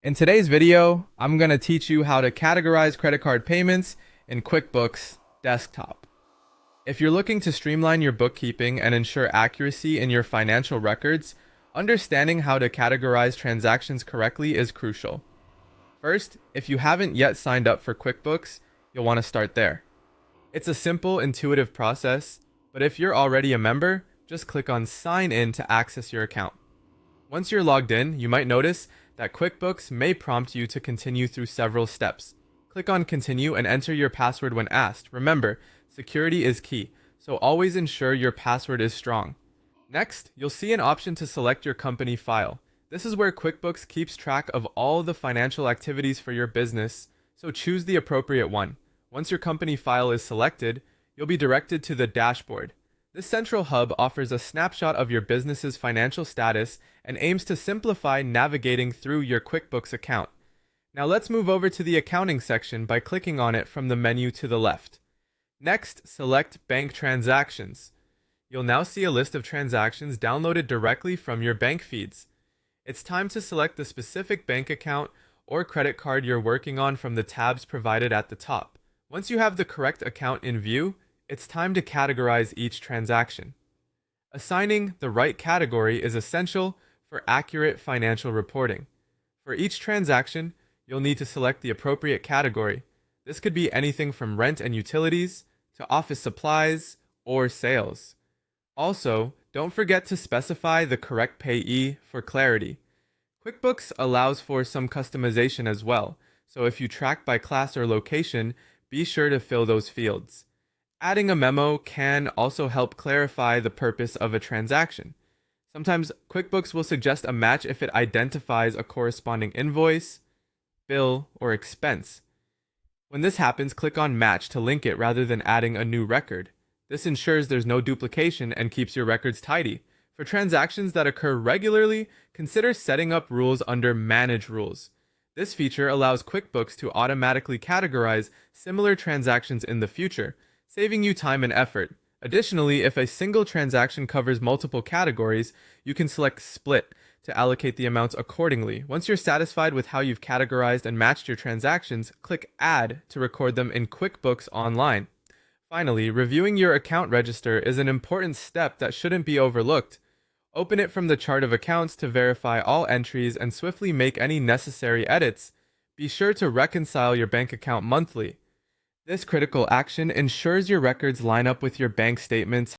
In today's video, I'm going to teach you how to categorize credit card payments in QuickBooks Desktop. If you're looking to streamline your bookkeeping and ensure accuracy in your financial records, understanding how to categorize transactions correctly is crucial. First, if you haven't yet signed up for QuickBooks, you'll want to start there. It's a simple, intuitive process, but if you're already a member, just click on Sign In to access your account. Once you're logged in, you might notice that QuickBooks may prompt you to continue through several steps. Click on Continue and enter your password when asked. Remember, security is key, so always ensure your password is strong. Next, you'll see an option to select your company file. This is where QuickBooks keeps track of all the financial activities for your business, so choose the appropriate one. Once your company file is selected, you'll be directed to the dashboard. This central hub offers a snapshot of your business's financial status and aims to simplify navigating through your QuickBooks account. Now let's move over to the accounting section by clicking on it from the menu to the left. Next, select Bank Transactions. You'll now see a list of transactions downloaded directly from your bank feeds. It's time to select the specific bank account or credit card you're working on from the tabs provided at the top. Once you have the correct account in view, it's time to categorize each transaction. Assigning the right category is essential for accurate financial reporting. For each transaction, you'll need to select the appropriate category. This could be anything from rent and utilities to office supplies or sales. Also, don't forget to specify the correct payee for clarity. QuickBooks allows for some customization as well, so if you track by class or location, be sure to fill those fields. Adding a memo can also help clarify the purpose of a transaction. Sometimes QuickBooks will suggest a match if it identifies a corresponding invoice, bill, or expense. When this happens, click on Match to link it rather than adding a new record. This ensures there's no duplication and keeps your records tidy. For transactions that occur regularly, consider setting up rules under Manage Rules. This feature allows QuickBooks to automatically categorize similar transactions in the future, saving you time and effort. Additionally, if a single transaction covers multiple categories, you can select Split to allocate the amounts accordingly. Once you're satisfied with how you've categorized and matched your transactions, click Add to record them in QuickBooks Online. Finally, reviewing your account register is an important step that shouldn't be overlooked. Open it from the chart of accounts to verify all entries and swiftly make any necessary edits. Be sure to reconcile your bank account monthly. This critical action ensures your records line up with your bank statements